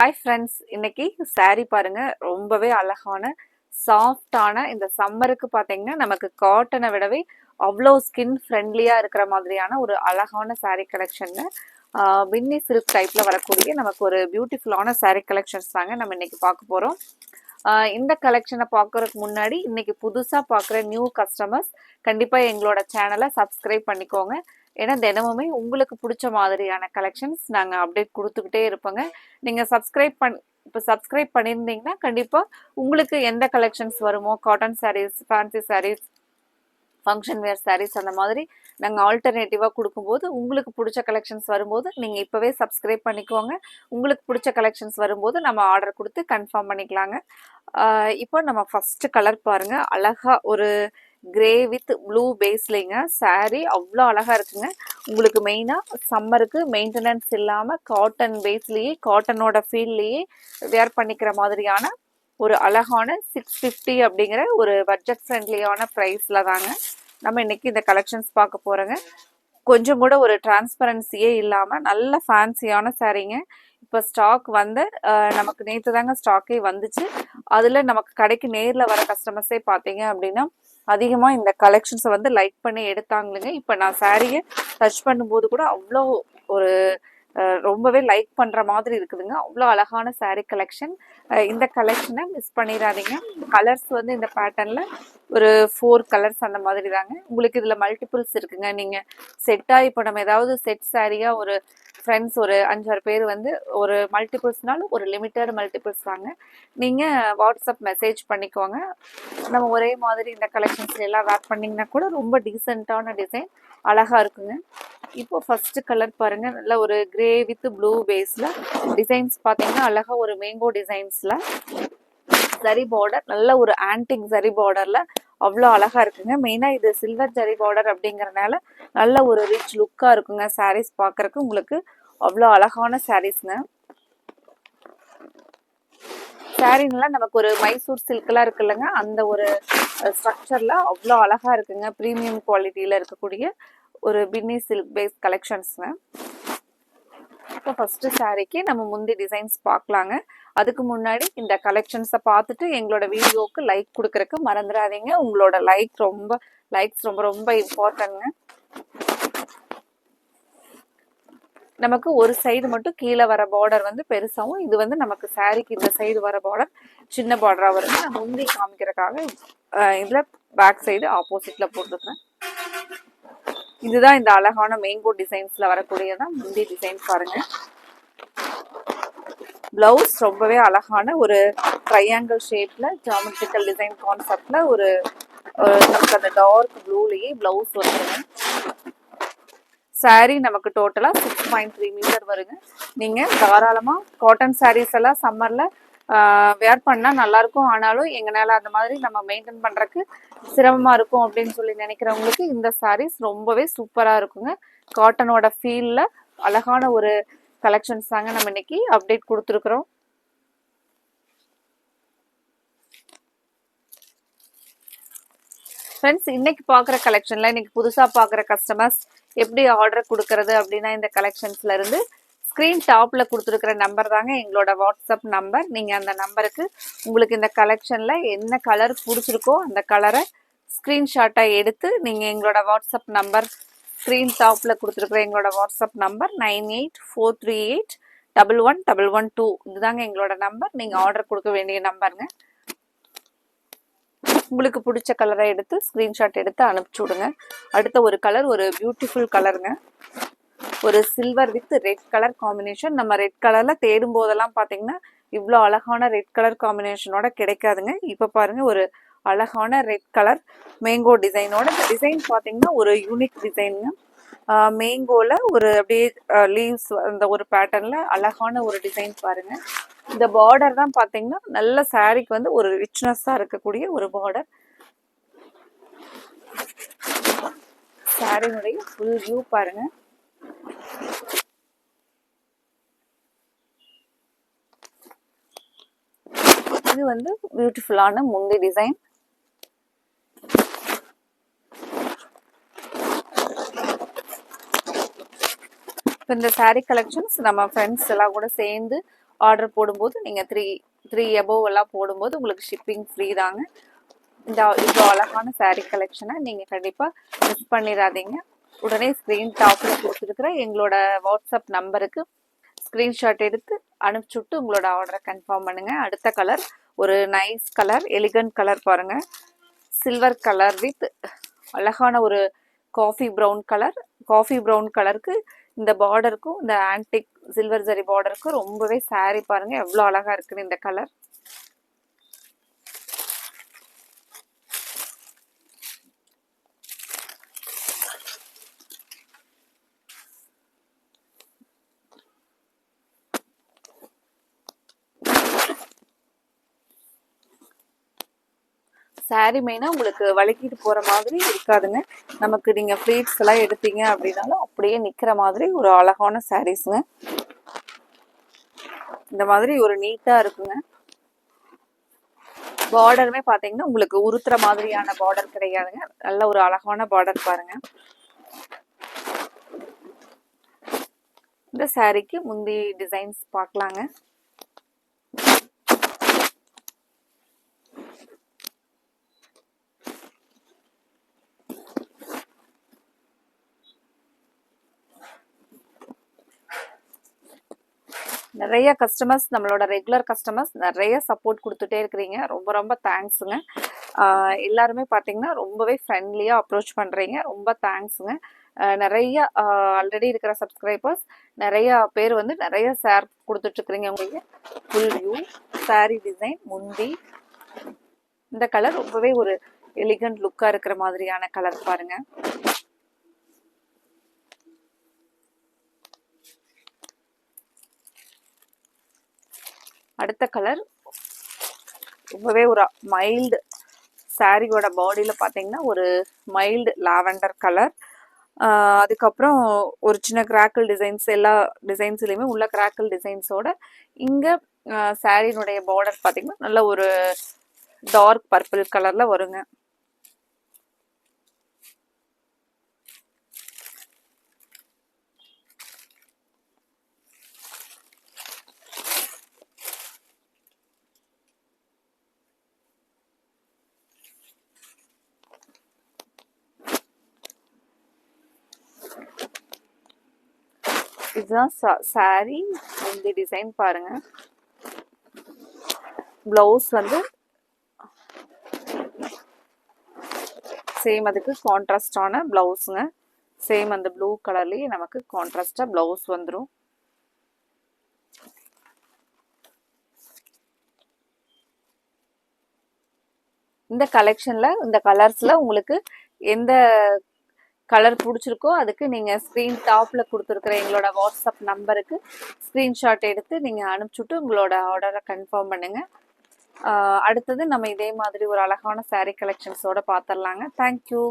Hi friends, இன்னைக்கு saree பாருங்க. ரொம்பவே அழகான சாஃப்டான இந்த சம்மருக்கு பார்த்தீங்கன்னா நமக்கு காட்டனை விடவே அவ்வளோ ஸ்கின் ஃப்ரெண்ட்லியாக இருக்கிற மாதிரியான ஒரு அழகான saree கலெக்ஷனுங்க. பின்னி சில்க் டைப்பில் வரக்கூடிய நமக்கு ஒரு பியூட்டிஃபுல்லான saree கலெக்ஷன்ஸ் தாங்க நம்ம இன்னைக்கு பார்க்க போகிறோம். இந்த கலெக்ஷனை பார்க்கறதுக்கு முன்னாடி இன்னைக்கு புதுசாக பார்க்குற நியூ கஸ்டமர்ஸ் கண்டிப்பாக எங்களோட சேனலை சப்ஸ்கிரைப் பண்ணிக்கோங்க. ஏன்னா தினமுமே உங்களுக்கு பிடிச்ச மாதிரியான கலெக்ஷன்ஸ் நாங்கள் அப்டேட் கொடுத்துக்கிட்டே இருப்போங்க. நீங்கள் சப்ஸ்கிரைப் பண்ணியிருந்தீங்கன்னா கண்டிப்பாக உங்களுக்கு எந்த கலெக்ஷன்ஸ் வருமோ, cotton saris, fancy saris, function wear saris, அந்த மாதிரி நாங்கள் ஆல்டர்னேட்டிவாக கொடுக்கும்போது உங்களுக்கு பிடிச்ச கலெக்ஷன்ஸ் வரும்போது நீங்கள் இப்போவே சப்ஸ்கிரைப் பண்ணிக்கோங்க. உங்களுக்கு பிடிச்ச கலெக்ஷன்ஸ் வரும்போது நம்ம ஆர்டர் கொடுத்து கன்ஃபார்ம் பண்ணிக்கலாங்க. இப்போ நம்ம ஃபஸ்ட்டு கலர் பாருங்கள். அழகாக ஒரு கிரே வித் ப்ளூ பேஸ்லிங்க saree அவ்வளோ அழகாக இருக்குங்க. உங்களுக்கு மெயினாக சம்மருக்கு மெயின்டெனன்ஸ் இல்லாமல் காட்டன் பேஸ்லேயே காட்டனோட ஃபீல்ட்லேயே வேர் பண்ணிக்கிற மாதிரியான ஒரு அழகான 650 அப்படிங்கிற ஒரு பட்ஜெட் ஃப்ரெண்ட்லியான ப்ரைஸில் தாங்க நம்ம இன்னைக்கு இந்த கலெக்ஷன்ஸ் பார்க்க போகிறோங்க. கொஞ்சம் கூட ஒரு டிரான்ஸ்பரன்சியே இல்லாமல் நல்ல ஃபேன்சியான சாரீங்க. இப்போ ஸ்டாக் வந்து நமக்கு நேற்று தாங்க ஸ்டாக்கே வந்துச்சு. அதில் நமக்கு கடைக்கு நேரில் வர கஸ்டமர்ஸே பார்த்தீங்க அப்படின்னா அதிகமாக இந்த கலெக்ஷன்ஸை வந்து லைக் பண்ணி எடுத்தாங்களுங்க. இப்போ நான் சாரியை டச் பண்ணும்போது கூட அவ்வளோ ஒரு ரொம்பவே லைக் பண்ணுற மாதிரி இருக்குதுங்க. அவ்வளோ அழகான saree கலெக்ஷன். இந்த கலெக்ஷனை மிஸ் பண்ணிடாதீங்க. கலர்ஸ் வந்து இந்த பேட்டர்னில் ஒரு 4 கலர்ஸ் அந்த மாதிரி தாங்க. உங்களுக்கு இதில் மல்டிபிள்ஸ் இருக்குங்க. நீங்கள் செட்டாக இப்போ நம்ம ஏதாவது செட் சாரியாக ஒரு ஃப்ரெண்ட்ஸ் ஒரு 5-6 பேர் வந்து ஒரு மல்டிபிள்ஸ்னாலும் ஒரு லிமிட்டட் மல்டிபிள்ஸ் தாங்க. நீங்கள் வாட்ஸ்அப் மெசேஜ் பண்ணிக்கோங்க. நம்ம ஒரே மாதிரி இந்த கலெக்ஷன்ஸ்ல எல்லாம் வேர் பண்ணிங்கன்னா கூட ரொம்ப டீசெண்டான டிசைன் அழகாக இருக்குங்க. இப்போ ஃபஸ்ட்டு கலர் பாருங்கள். நல்ல ஒரு கிரே வித் ப்ளூ பேஸில் டிசைன்ஸ் பார்த்தீங்கன்னா அழகாக ஒரு மேங்கோ டிசைன்ஸில் ஜரி பார்டர், நல்ல ஒரு ஆன்டிக் ஜரி பார்டரில் அவ்வளோ அழகாக இருக்குங்க. மெயினாக இது சில்வர் ஜரி பார்டர் அப்படிங்கிறனால நல்ல ஒரு ரிச் லுக்காக இருக்குங்க. சாரீஸ் பார்க்குறக்கு உங்களுக்கு அவ்வளோ அழகான சாரீஸ்ங்க. சாரீலாம் நமக்கு ஒரு மைசூர் சில்க்லாம் இருக்கு இல்லைங்க, அந்த ஒரு ஸ்ட்ரக்சரில் அவ்வளோ அழகாக இருக்குங்க. ப்ரீமியம் குவாலிட்டியில் இருக்கக்கூடிய ஒரு பின்னி சில்க் பேஸ் கலெக்ஷன்ஸுங்க. இப்போ ஃபஸ்ட்டு சாரீக்கு நம்ம முந்தி டிசைன்ஸ் பார்க்கலாங்க. அதுக்கு முன்னாடி இந்த கலெக்ஷன்ஸை பார்த்துட்டு எங்களோட வீடியோவுக்கு லைக் கொடுக்குறக்கு மறந்துடாதீங்க. உங்களோட லைக்ஸ் ரொம்ப ரொம்ப இம்பார்ட்டன்ட்ங்க. நமக்கு ஒரு சைடு மட்டும் கீழே வர பார்டர் வந்து பெருசாகவும், இது வந்து நமக்கு சாரீக்கு இந்த சைடு வர பார்டர் சின்ன பார்டராக வருங்க. நான் முந்தி காமிக்கிறதுக்காக இதில் பேக் சைடு ஆப்போசிட்டில் போட்டுருக்கேன். இதுதான் இந்த அழகான மேங்கோ டிசைன்ஸ்ல வரக்கூடியதான் முந்தி டிசைன் பாருங்க. பிளவுஸ் ரொம்பவே அழகான ஒரு ட்ரையாங்கிள் ஷேப்ல ஜாமெட்ரிக்கல் டிசைன் கான்செப்ட்ல ஒரு நமக்கு அந்த டார்க் ப்ளூலயே பிளவுஸ் வந்துருங்க. சாரீ நமக்கு டோட்டலா 6.3 மீட்டர் வருங்க. நீங்க தாராளமா காட்டன் சாரீஸ் எல்லாம் சம்மர்ல வேர் பண்ணால் நல்லாயிருக்கும். ஆனாலும் எங்களால் அந்த மாதிரி நம்ம மெயின்டைன் பண்ணுறக்கு சிரமமாக இருக்கும் அப்படின்னு சொல்லி நினைக்கிறவங்களுக்கு இந்த சாரீஸ் ரொம்பவே சூப்பராக இருக்குங்க. காட்டனோட ஃபீலில் அழகான ஒரு கலெக்ஷன்ஸ் தாங்க நம்ம இன்னைக்கு அப்டேட் கொடுத்துருக்குறோம். ஃப்ரெண்ட்ஸ், இன்னைக்கு பார்க்குற கலெக்ஷனில் இன்னைக்கு புதுசாக பார்க்குற கஸ்டமர்ஸ் எப்படி ஆர்டர் கொடுக்கறது அப்படின்னா இந்த கலெக்ஷன்ஸ்ல இருந்து ஸ்க்ரீன் டாப்பில் கொடுத்துருக்கிற நம்பர் தாங்க எங்களோட வாட்ஸ்அப் நம்பர். நீங்கள் அந்த நம்பருக்கு உங்களுக்கு இந்த கலெக்ஷனில் என்ன கலர் பிடிச்சிருக்கோ அந்த கலரை ஸ்க்ரீன்ஷாட்டாக எடுத்து நீங்கள் எங்களோட வாட்ஸ்அப் நம்பர் ஸ்க்ரீன் டாப்பில் கொடுத்துருக்குற எங்களோட வாட்ஸ்அப் நம்பர் 9843811112 இதுதாங்க எங்களோட நம்பர். நீங்கள் ஆர்டர் கொடுக்க வேண்டிய நம்பருங்க. உங்களுக்கு பிடிச்ச கலரை எடுத்து ஸ்க்ரீன்ஷாட் எடுத்து அனுப்பிச்சி விடுங்க. அடுத்த ஒரு கலர் ஒரு பியூட்டிஃபுல் கலருங்க. ஒரு silver with red colour combination. நம்ம ரெட் கலர்ல தேடும் போதெல்லாம் பார்த்தீங்கன்னா இவ்வளோ அழகான ரெட் கலர் காம்பினேஷனோட கிடைக்காதுங்க. இப்போ பாருங்க ஒரு அழகான ரெட் கலர் மேங்கோ டிசைனோட. இந்த டிசைன் பார்த்தீங்கன்னா ஒரு யூனிக் டிசைனுங்க. மேங்கோல ஒரு அப்படியே லீவ்ஸ் அந்த ஒரு பேட்டர்ன்ல அழகான ஒரு டிசைன் பாருங்க. இந்த பார்டர் தான் பார்த்தீங்கன்னா நல்ல சாரீக்கு வந்து ஒரு ரிச்னஸ்ஸாக இருக்கக்கூடிய ஒரு பார்டர். சாரினுடைய ஃபுல் வியூ பாருங்க. இது வந்து பியூட்டிஃபுல்லான முந்தி டிசைன். இந்த சாரீ கலெக்ஷன்ஸ் நம்ம ஃப்ரெண்ட்ஸ் எல்லாம் கூட சேர்ந்து ஆர்டர் போடும்போது நீங்கள் த்ரீ எபோவ் எல்லாம் போடும்போது உங்களுக்கு ஷிப்பிங் ஃப்ரீ தாங்க. இவ்வளோ அழகான saree கலெக்ஷனை நீங்கள் கண்டிப்பாக மிஸ் பண்ணிடாதீங்க. உடனே ஸ்க்ரீன் டாப்பில் கொடுத்துருக்குற எங்களோட வாட்ஸ்அப் நம்பருக்கு ஸ்க்ரீன்ஷாட் எடுத்து அனுப்பிச்சுட்டு உங்களோட ஆர்டரை கன்ஃபார்ம் பண்ணுங்க. அடுத்த கலர் ஒரு நைஸ் கலர், எலிகன்ட் கலர் பாருங்க. சில்வர் கலர் வித் அழகான ஒரு coffee brown colour. Coffee brown கலருக்கு இந்த பார்டருக்கும் இந்த ஆன்டிக் சில்வர் ஜரி பார்டருக்கும் ரொம்பவே saree பாருங்க எவ்வளோ அழகா இருக்குன்னு இந்த கலர். saree மெயினாக உங்களுக்கு வலிக்கிட்டு போகிற மாதிரி இருக்காதுங்க. நமக்கு நீங்கள் ஃப்ளீட்ஸ் எல்லாம் எடுத்தீங்க அப்படின்னாலும் அப்படியே நிற்கிற மாதிரி ஒரு அழகான சாரீஸுங்க. இந்த மாதிரி ஒரு நீட்டாக இருக்குங்க. பார்டருமே பார்த்தீங்கன்னா உங்களுக்கு உருத்துற மாதிரியான பார்டர் கிடையாதுங்க. நல்ல ஒரு அழகான பார்டர் பாருங்க. இந்த சாரீக்கு முந்தி டிசைன்ஸ் பார்க்கலாங்க. நிறைய கஸ்டமர்ஸ், நம்மளோட ரெகுலர் கஸ்டமர்ஸ் நிறைய சப்போர்ட் கொடுத்துட்டே இருக்கிறீங்க. ரொம்ப ரொம்ப தேங்க்ஸுங்க. எல்லாருமே பார்த்தீங்கன்னா ரொம்பவே ஃப்ரெண்ட்லியாக அப்ரோச் பண்ணுறீங்க. ரொம்ப தேங்க்ஸுங்க. நிறைய ஆல்ரெடி இருக்கிற சப்ஸ்கிரைபர்ஸ் நிறைய பேர் வந்து நிறைய ஷேர் கொடுத்துட்ருக்குறீங்க. உங்களுக்கு ஃபுல் வியூ saree டிசைன் முந்தி இந்த கலர் ரொம்பவே ஒரு எலிகண்ட் லுக்காக இருக்கிற மாதிரியான கலர் பாருங்க. அடுத்த கலர் ரொம்பவே ஒரு மைல்டு சாரியோட பாடியில் பார்த்தீங்கன்னா ஒரு மைல்டு லாவெண்டர் கலர். அதுக்கப்புறம் ஒரு சின்ன கிராக்கிள் டிசைன்ஸ், எல்லா டிசைன்ஸ்லையுமே உள்ள கிராக்கிள் டிசைன்ஸோட இங்கே சாரியினுடைய பார்டர் பார்த்தீங்கன்னா நல்ல ஒரு டார்க் பர்பிள் கலரில் வருங்க. இதுதான் சாரி இந்த டிசைன் பாருங்க. பிளவுஸ் வந்து சேம் அதுக்கு கான்ட்ராஸ்டான பிளவுஸுங்க. சேம் அந்த ப்ளூ கலர்லேயே நமக்கு கான்ட்ராஸ்டாக பிளவுஸ் வந்துடும். இந்த கலெக்ஷனில் இந்த கலர்ஸில் உங்களுக்கு எந்த கலர் பிடிச்சிருக்கோ அதுக்கு நீங்கள் ஸ்க்ரீன் டாப்பில் கொடுத்துருக்குற எங்களோட வாட்ஸ்அப் நம்பருக்கு ஸ்க்ரீன்ஷாட் எடுத்து நீங்கள் அனுப்பிச்சுட்டு உங்களோட ஆர்டரை கன்ஃபார்ம் பண்ணுங்கள். அடுத்தது நம்ம இதே மாதிரி ஒரு அழகான saree கலெக்ஷன்ஸோடு பார்த்துடலாங்க. தேங்க்யூ.